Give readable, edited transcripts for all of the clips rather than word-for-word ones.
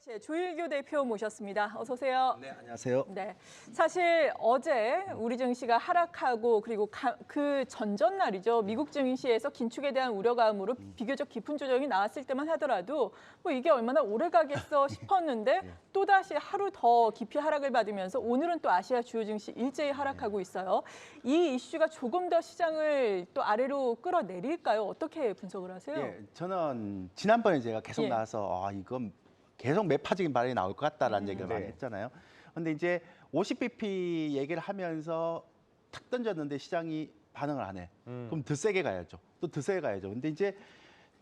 네, 조일교 대표 모셨습니다. 어서 오세요. 네, 안녕하세요. 네, 사실 어제 우리 증시가 하락하고 그리고 그 전전날이죠. 미국 증시에서 긴축에 대한 우려감으로 비교적 깊은 조정이 나왔을 때만 하더라도 뭐 이게 얼마나 오래 가겠어 싶었는데 또다시 하루 더 깊이 하락을 받으면서 오늘은 또 아시아 주요 증시 일제히 하락하고 있어요. 이 이슈가 조금 더 시장을 또 아래로 끌어내릴까요? 어떻게 분석을 하세요? 예, 저는 지난번에 제가 계속 나와서 이건 계속 매파적인 발언이 나올 것 같다라는 얘기를 많이 했잖아요. 근데 이제 50bp 얘기를 하면서 탁 던졌는데 시장이 반응을 안 해. 그럼 더 세게 가야죠. 또 더 세게 가야죠. 근데 이제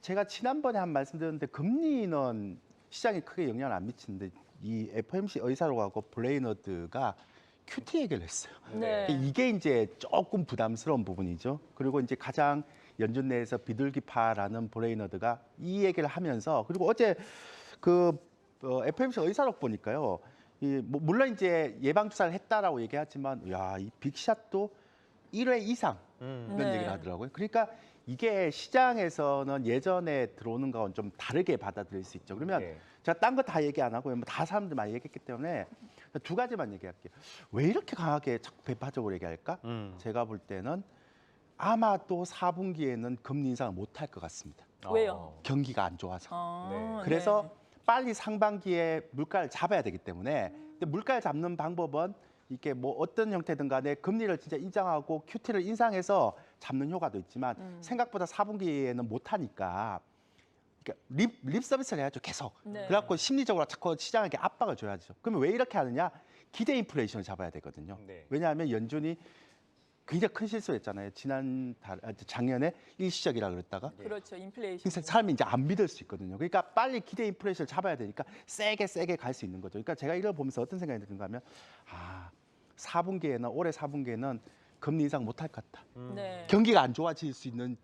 제가 지난번에 한 말씀 드렸는데 금리는 시장에 크게 영향을 안 미치는데 이 FOMC 의사록하고 블레이너드가 QT 얘기를 했어요. 네. 이게 이제 조금 부담스러운 부분이죠. 그리고 이제 가장 연준 내에서 비둘기파라는 브레이너드가 이 얘기를 하면서 그리고 어제 그 FOMC 의사록 보니까요. 물론 이제 예방 주사를 했다라고 얘기하지만 야, 이 빅샷도 1회 이상 이런 얘기를 하더라고요. 그러니까 이게 시장에서는 예전에 들어오는 거와는 좀 다르게 받아들일 수 있죠. 그러면 제가 딴 거 다 얘기 안 하고 다 사람들 많이 얘기했기 때문에 두 가지만 얘기할게요. 왜 이렇게 강하게 자꾸 배파적으로 얘기할까? 제가 볼 때는 아마 또 4분기에는 금리 인상을 못 할 것 같습니다. 왜요? 경기가 안 좋아서. 네. 그래서 빨리 상반기에 물가를 잡아야 되기 때문에 근데 물가를 잡는 방법은 이게 뭐 어떤 형태든 간에 금리를 진짜 인상하고 QT를 인상해서 잡는 효과도 있지만 생각보다 4분기에는 못 하니까 그러니까 립 서비스를 해야죠 계속. 그래갖고 심리적으로 자꾸 시장에게 압박을 줘야죠. 그러면 왜 이렇게 하느냐? 기대 인플레이션을 잡아야 되거든요. 왜냐하면 연준이 굉장히 큰 실수를 했잖아요. 작년에 일시적이라 그랬다가. 그렇죠. 인플레이션. 그래서 사람이 이제 안 믿을 수 있거든요. 그러니까 빨리 기대 인플레이션을 잡아야 되니까 세게 갈 수 있는 거죠. 그러니까 제가 이걸 보면서 어떤 생각이 드는가 하면 4분기에는 올해 4분기에는 금리 인상 못 할 것 같다. 경기가 안 좋아질 수 있는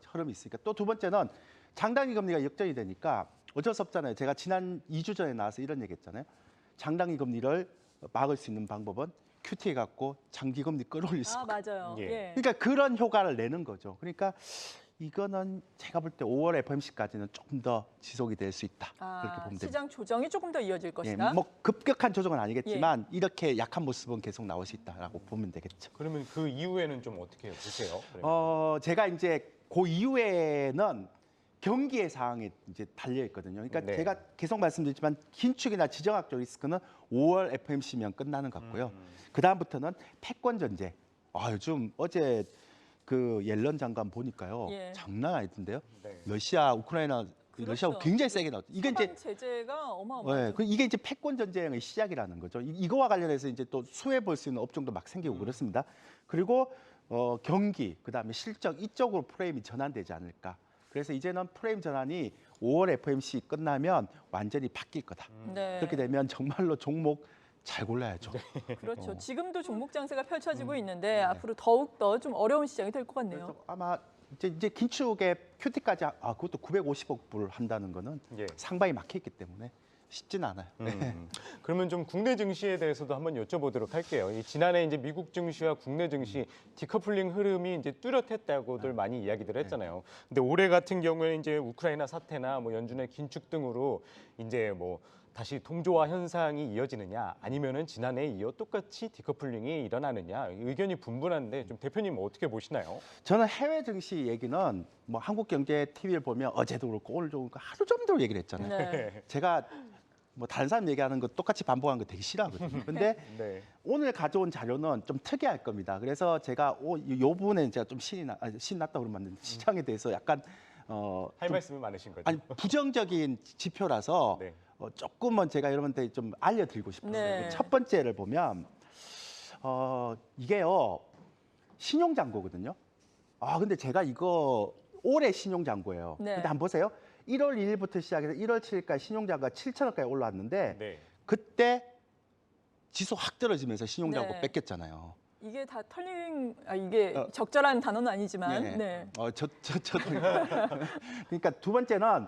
흐름이 있으니까. 또 두 번째는 장단기 금리가 역전이 되니까 어쩔 수 없잖아요. 제가 지난 2주 전에 나와서 이런 얘기 했잖아요. 장단기 금리를 막을 수 있는 방법은 QT 갖고 장기 금리 끌어올릴 수 있고. 맞아요. 그러니까 그런 효과를 내는 거죠. 그러니까 이거는 제가 볼 때 5월 FOMC까지는 조금 더 지속이 될 수 있다. 그렇게 보면 됩니다. 시장 조정이 조금 더 이어질 것이다. 뭐 급격한 조정은 아니겠지만 이렇게 약한 모습은 계속 나올 수 있다라고 보면 되겠죠. 그러면 그 이후에는 좀 어떻게 보세요? 제가 이제 그 이후에는 경기의 상황에 이제 달려 있거든요. 그러니까 제가 계속 말씀드리지만 긴축이나 지정학적 리스크는 5월 FOMC면 끝나는 것 같고요. 그 다음부터는 패권 전제. 요즘 어제 그 옐런 장관 보니까요, 장난 아니던데요. 러시아, 우크라이나, 러시아가 굉장히 세게 나왔죠. 이게 이제 제재가 어마어마해요. 이게 이제 패권 전쟁의 시작이라는 거죠. 이거와 관련해서 이제 또 수혜 볼 수 있는 업종도 막 생기고 그렇습니다. 그리고 경기, 그다음에 실적 이쪽으로 프레임이 전환되지 않을까. 그래서 이제는 프레임 전환이 5월 FOMC 끝나면 완전히 바뀔 거다. 그렇게 되면 정말로 종목 잘 골라야죠. 그렇죠. 지금도 종목 장세가 펼쳐지고 있는데 앞으로 더욱 더 좀 어려운 시장이 될 것 같네요. 그래서 아마 이제 긴축의 QT까지 그것도 950억 불 한다는 거는 상방이 막혀 있기 때문에 쉽지는 않아요. 그러면 좀 국내 증시에 대해서도 한번 여쭤보도록 할게요. 지난해 이제 미국 증시와 국내 증시 디커플링 흐름이 이제 뚜렷했다고들 많이 이야기들 했잖아요. 근데 올해 같은 경우에 이제 우크라이나 사태나 뭐 연준의 긴축 등으로 이제 뭐 다시 동조화 현상이 이어지느냐 아니면은 지난해에 이어 똑같이 디커플링이 일어나느냐 의견이 분분한데 좀 대표님 어떻게 보시나요? 저는 해외 증시 얘기는 뭐 한국경제 TV를 보면 어제도 그렇고 오늘도 그렇고 하루 종일 얘기를 했잖아요. 제가 뭐 다른 사람 얘기하는 거 똑같이 반복하는 거 되게 싫어하거든요. 근데 오늘 가져온 자료는 좀 특이할 겁니다. 그래서 제가 이 부분에 제가 좀 신이 났다 그러면 안 되는데 시장에 대해서 약간 할 말씀이 많으신 거죠? 아니 부정적인 지표라서 조금은 제가 여러분한테 좀 알려드리고 싶었어요. 첫 번째를 보면 이게요 신용잔고거든요. 근데 제가 이거 올해 신용잔고예요. 근데 한번 보세요. 1월 2일부터 시작해서 1월 7일까지 신용잔고가 7천억까지 올라왔는데 그때 지수 확 떨어지면서 신용잔고 뺏겼잖아요. 이게 다 이게 적절한 단어는 아니지만 그러니까 두 번째는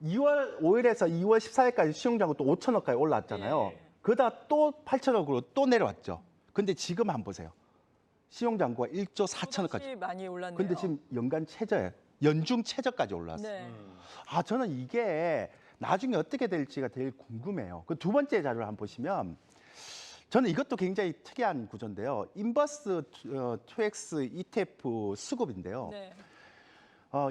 2월 5일에서 2월 14일까지 신용잔고 또 5천억까지 올라왔잖아요. 그러다 또 8천억으로 또 내려왔죠. 근데 지금 한번 보세요. 신용잔고가 1조 4천억까지. 많이 올랐네요. 근데 지금 연간 최저예요. 연중 최저까지 올라왔어요. 저는 이게 나중에 어떻게 될지가 제일 궁금해요. 그 두 번째 자료를 한번 보시면 저는 이것도 굉장히 특이한 구조인데요. 인버스 2X ETF 수급인데요. 네.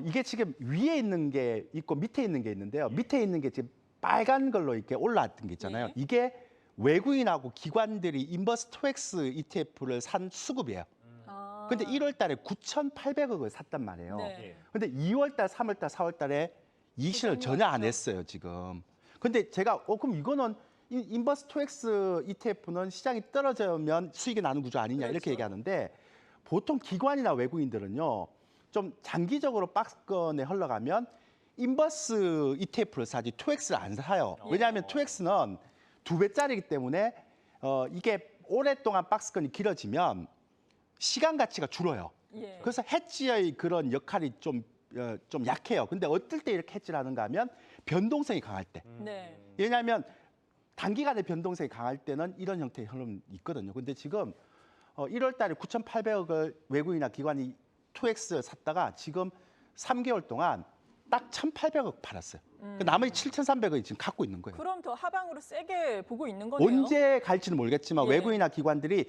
이게 지금 위에 있는 게 있고 밑에 있는 게 있는데요. 밑에 있는 게 지금 빨간 걸로 이렇게 올라왔던 게 있잖아요. 예. 이게 외국인하고 기관들이 인버스 2X ETF를 산 수급이에요. 아. 근데 1월 달에 9,800억을 샀단 말이에요. 네. 근데 2월 달, 3월 달, 4월 달에 이익실을 부정이 전혀 안 왔죠. 했어요, 지금. 근데 제가 그럼 이거는 인버스 2X ETF는 시장이 떨어지면 수익이 나는 구조 아니냐 이렇게 그렇죠. 얘기하는데 보통 기관이나 외국인들은요. 좀 장기적으로 박스권에 흘러가면 인버스 ETF를 사지 2X를 안 사요. 왜냐하면 2X는 2배짜리이기 때문에 이게 오랫동안 박스권이 길어지면 시간 가치가 줄어요. 예. 그래서 해지의 그런 역할이 좀 약해요. 근데 어떨 때 이렇게 해지를 하는가 하면 변동성이 강할 때. 네. 왜냐하면 단기간에 변동성이 강할 때는 이런 형태의 흐름이 있거든요. 근데 지금 1월 달에 9,800억을 외국인이나 기관이 2X를 샀다가 지금 3개월 동안 딱 1,800억 팔았어요. 그 나머지 7,300억이 지금 갖고 있는 거예요. 그럼 더 하방으로 세게 보고 있는 거네요. 언제 갈지는 모르겠지만 예. 외국인이나 기관들이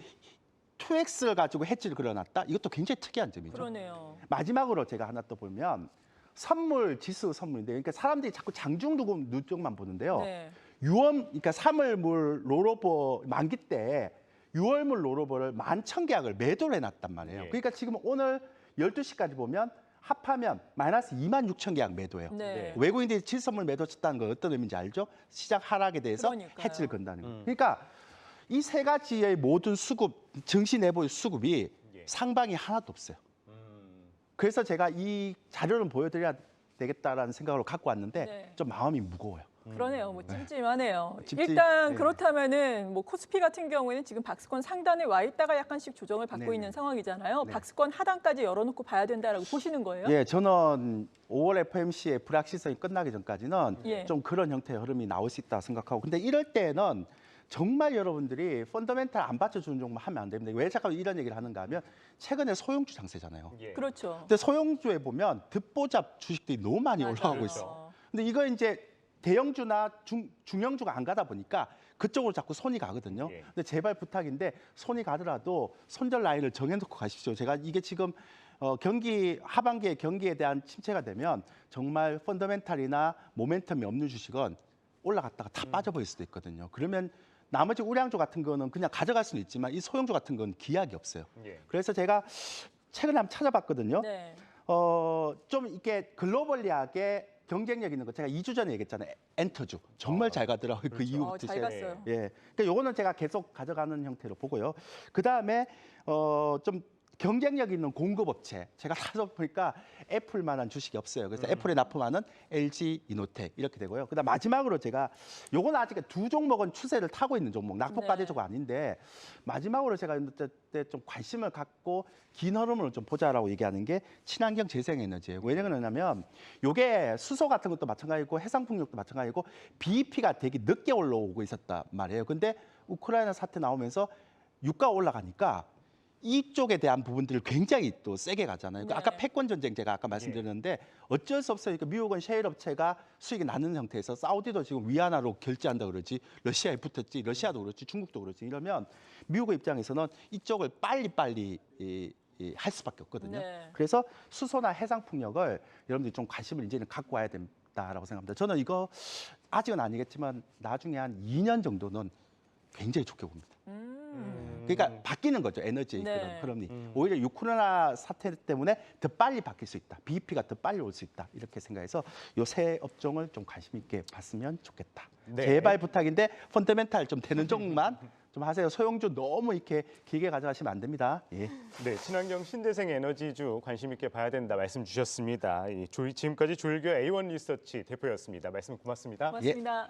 2X를 가지고 해지를 그려놨다? 이것도 굉장히 특이한 점이죠. 그러네요. 마지막으로 제가 하나 또 보면 선물 지수 선물인데 그러니까 사람들이 자꾸 장중 누적만 보는데요. 네. 그러니까 3월물 롤오버 만기 때 6월물 롤오버를 11,000계약을 매도를 해놨단 말이에요. 예. 그러니까 지금 오늘 12시까지 보면 합하면 마이너스 26,000계약 매도예요. 네. 외국인들이 질선물 매도 쳤다는 건 어떤 의미인지 알죠? 시장 하락에 대해서 그러니까요. 해지를 건다는 거예요. 그러니까 이 세 가지의 모든 수급, 증시 내부의 수급이 예. 상방이 하나도 없어요. 그래서 제가 이 자료를 보여드려야 되겠다라는 생각으로 갖고 왔는데 네. 좀 마음이 무거워요. 그러네요. 뭐 찜찜하네요. 찜찜. 일단 네. 그렇다면은 뭐 코스피 같은 경우에는 지금 박스권 상단에 와 있다가 약간씩 조정을 받고 네네. 있는 상황이잖아요. 네. 박스권 하단까지 열어놓고 봐야 된다라고 보시는 거예요? 예, 저는 5월 FMC의 불확실성이 끝나기 전까지는 예. 좀 그런 형태의 흐름이 나올 수 있다 생각하고 근데 이럴 때는 정말 여러분들이 펀더멘탈 안 받쳐주는 종목 하면 안 됩니다. 왜 잠깐 이런 얘기를 하는가 하면 최근에 소형주 장세잖아요. 예. 그렇죠. 근데 소형주에 보면 듣보잡 주식들이 너무 많이 맞아요. 올라가고 있어. 근데 이거 이제 대형주나 중형주가 안 가다 보니까 그쪽으로 자꾸 손이 가거든요. 예. 근데 제발 부탁인데 손이 가더라도 손절 라인을 정해놓고 가십시오. 제가 이게 지금 경기 하반기에 경기에 대한 침체가 되면 정말 펀더멘탈이나 모멘텀이 없는 주식은 올라갔다가 다 빠져버릴 수도 있거든요. 그러면 나머지 우량주 같은 거는 그냥 가져갈 수는 있지만 이 소형주 같은 건 기약이 없어요. 예. 그래서 제가 최근에 한번 찾아봤거든요. 네. 좀 이렇게 글로벌리하게 경쟁력 있는 거 제가 2주 전에 얘기했잖아요. 엔터주 정말 잘 가더라고요. 그 이후부터 잘 시작해서. 갔어요. 예, 그러니까 요거는 제가 계속 가져가는 형태로 보고요. 그 다음에 좀 경쟁력 있는 공급업체 제가 찾아보니까 애플만한 주식이 없어요. 그래서 애플에 납품하는 LG 이노텍 이렇게 되고요. 그다음 마지막으로 제가 요건 아직 두 종목은 추세를 타고 있는 종목 낙폭과대주가 아닌데 마지막으로 제가 때 좀 관심을 갖고 긴 흐름을 좀 보자라고 얘기하는 게 친환경 재생에너지예요. 왜냐면 요게 수소 같은 것도 마찬가지고 해상풍력도 마찬가지고 BEP가 되게 늦게 올라오고 있었단 말이에요. 근데 우크라이나 사태 나오면서 유가가 올라가니까 이쪽에 대한 부분들을 굉장히 또 세게 가잖아요. 네. 아까 패권 전쟁 제가 아까 말씀드렸는데 어쩔 수 없어요. 그러니까 미국은 셰일 업체가 수익이 나는 형태에서 사우디도 지금 위안화로 결제한다 그러지 러시아에 붙었지 러시아도 그렇지 중국도 그렇지 이러면 미국의 입장에서는 이쪽을 빨리 할 수밖에 없거든요. 네. 그래서 수소나 해상 풍력을 여러분들이 좀 관심을 이제는 갖고 와야 된다라고 생각합니다. 저는 이거 아직은 아니겠지만 나중에 한 2년 정도는 굉장히 좋게 봅니다. 그러니까 바뀌는 거죠. 에너지의 네. 그런 흐름이. 오히려 유크라이나 사태 때문에 더 빨리 바뀔 수 있다. BEP가 더 빨리 올 수 있다. 이렇게 생각해서 요 세 업종을 좀 관심 있게 봤으면 좋겠다. 네. 제발 부탁인데 펀더멘탈 좀 되는 종목만 좀 하세요. 소형주 너무 이렇게 길게 가져가시면 안 됩니다. 예. 네, 친환경 신재생 에너지주 관심 있게 봐야 된다 말씀 주셨습니다. 지금까지 조일교 A1 리서치 대표였습니다. 말씀 고맙습니다. 고맙습니다.